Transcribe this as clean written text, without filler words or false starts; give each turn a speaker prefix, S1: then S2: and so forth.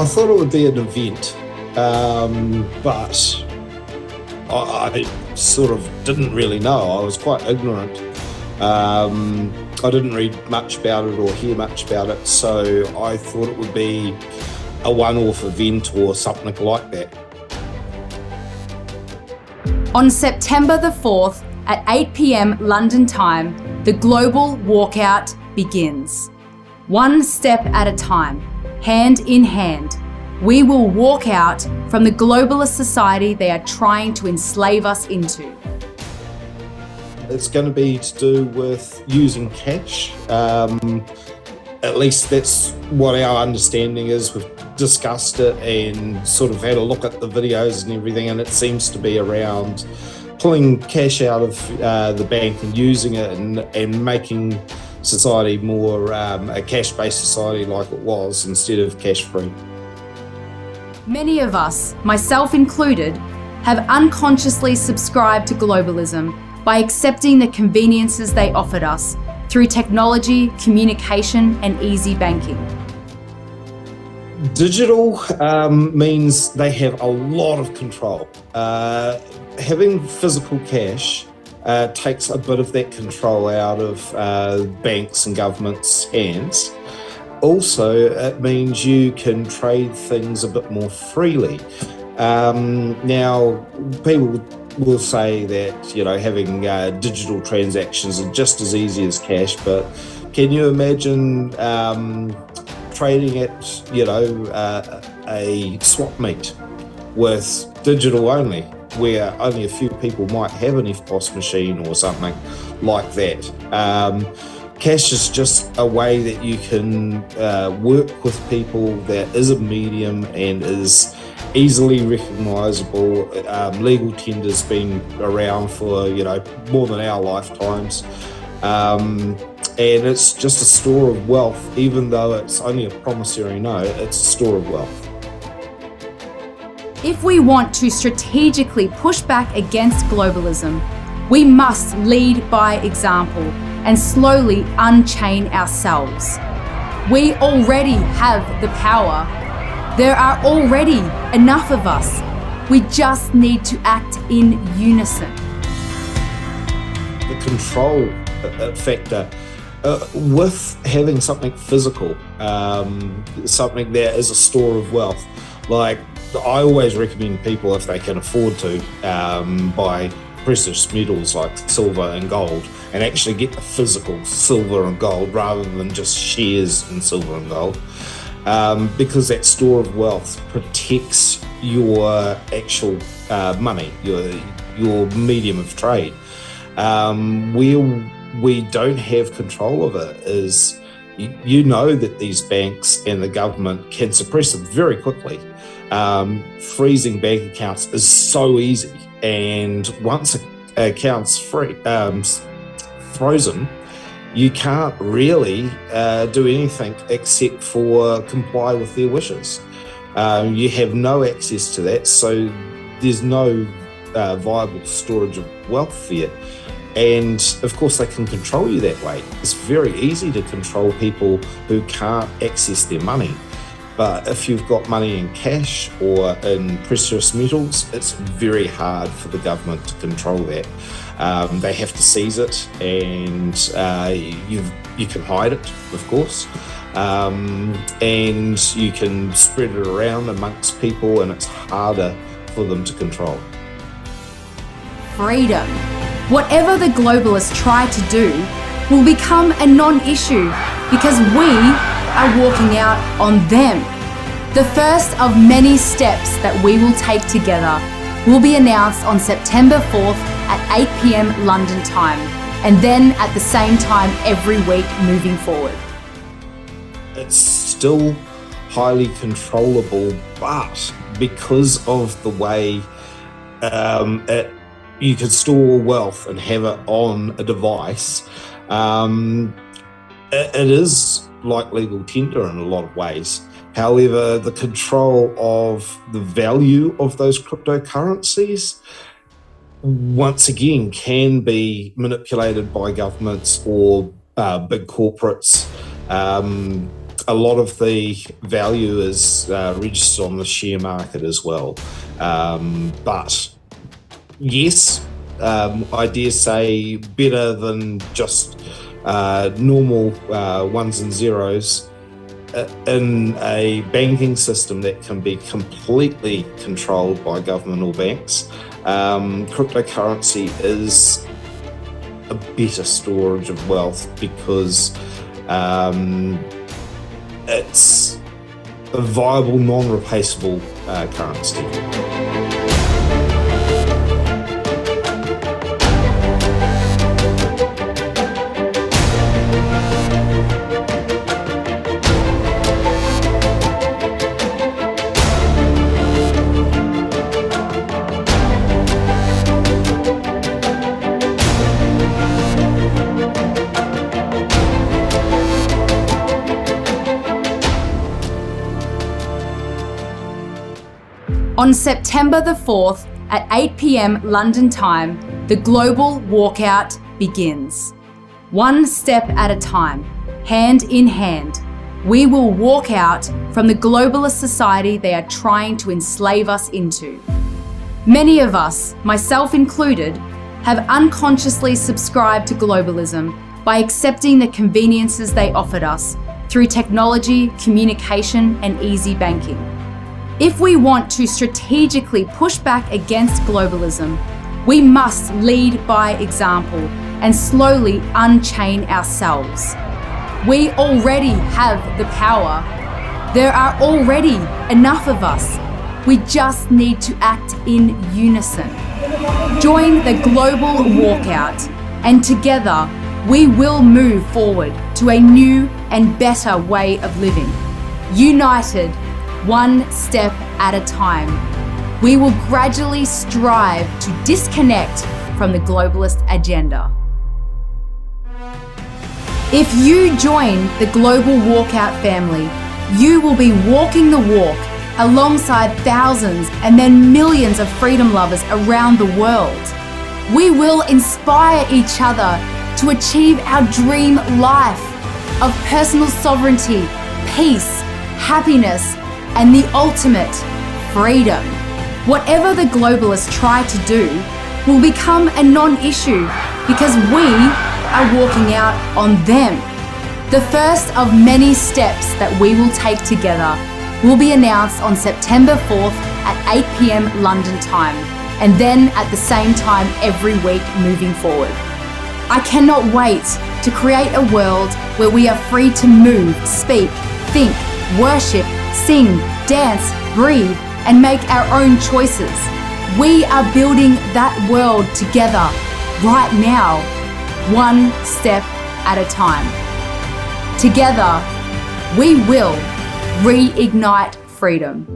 S1: I thought it would be an event, but I sort of didn't really know. I was quite ignorant. I didn't read much about it or hear much about it, so I thought it would be a one-off event or something like that.
S2: On September the 4th at 8 p.m. London time, the global walkout begins. One step at a time, hand in hand, we will walk out from the globalist society they are trying to enslave us into.
S1: It's going to be to do with using cash. At least that's what our understanding is. We've discussed it and sort of had a look at the videos and everything, and it seems to be around pulling cash out of the bank and using it and making society more a cash-based society like it was instead of cash-free.
S2: Many of us, myself included, have unconsciously subscribed to globalism by accepting the conveniences they offered us through technology, communication, and easy banking.
S1: Digital means they have a lot of control. Having physical cash takes a bit of that control out of banks and governments' hands. Also, it means you can trade things a bit more freely. Now, people will say that, you know, having digital transactions are just as easy as cash, but can you imagine trading at, you know, a swap meet with digital only, where only a few people might have an EFTPOS machine or something like that? Cash is just a way that you can work with people that is a medium and is easily recognisable. Legal tender's been around for, you know, more than our lifetimes. And it's just a store of wealth. Even though it's only a promissory note, it's a store of wealth.
S2: If we want to strategically push back against globalism, we must lead by example and slowly unchain ourselves. We already have the power. There are already enough of us. We just need to act in unison.
S1: The control factor with having something physical, something that is a store of wealth. Like, I always recommend people, if they can afford to, buy precious metals like silver and gold and actually get the physical silver and gold rather than just shares in silver and gold, because that store of wealth protects your actual money, your medium of trade. Where we don't have control of it is, you know, that these banks and the government can suppress it very quickly. Freezing bank accounts is so easy, and once an account's frozen, you can't really do anything except for comply with their wishes. You have no access to that, so there's no viable storage of wealth there. And of course, they can control you that way. It's very easy to control people who can't access their money. But if you've got money in cash or in precious metals, it's very hard for the government to control that. They have to seize it, and you can hide it, of course, and you can spread it around amongst people, and it's harder for them to control.
S2: Freedom. Whatever the globalists try to do will become a non-issue because we are walking out on them. The first of many steps that we will take together will be announced on September 4th at 8 p.m. London time, and then at the same time every week moving forward.
S1: It's still highly controllable, but because of the way you can store wealth and have it on a device, it is like legal tender in a lot of ways. However, the control of the value of those cryptocurrencies, once again, can be manipulated by governments or big corporates. a lot of the value is registered on the share market as well. But yes, I dare say better than just normal ones and zeros in a banking system that can be completely controlled by government or banks. Cryptocurrency is a better storage of wealth because it's a viable, non-replaceable currency.
S2: On September the 4th at 8 p.m. London time, the global walkout begins. One step at a time, hand in hand, we will walk out from the globalist society they are trying to enslave us into. Many of us, myself included, have unconsciously subscribed to globalism by accepting the conveniences they offered us through technology, communication, and easy banking. If we want to strategically push back against globalism, we must lead by example and slowly unchain ourselves. We already have the power. There are already enough of us. We just need to act in unison. Join the global walkout, and together we will move forward to a new and better way of living. United, one step at a time, we will gradually strive to disconnect from the globalist agenda. If you join the global walkout family, you will be walking the walk alongside thousands and then millions of freedom lovers around the world. We will inspire each other to achieve our dream life of personal sovereignty, peace, happiness, and the ultimate freedom. Whatever the globalists try to do will become a non-issue because we are walking out on them. The first of many steps that we will take together will be announced on September 4th at 8 p.m. London time, and then at the same time every week moving forward. I cannot wait to create a world where we are free to move, speak, think, worship, sing, dance, breathe, and make our own choices. We are building that world together right now, one step at a time. Together, we will reignite freedom.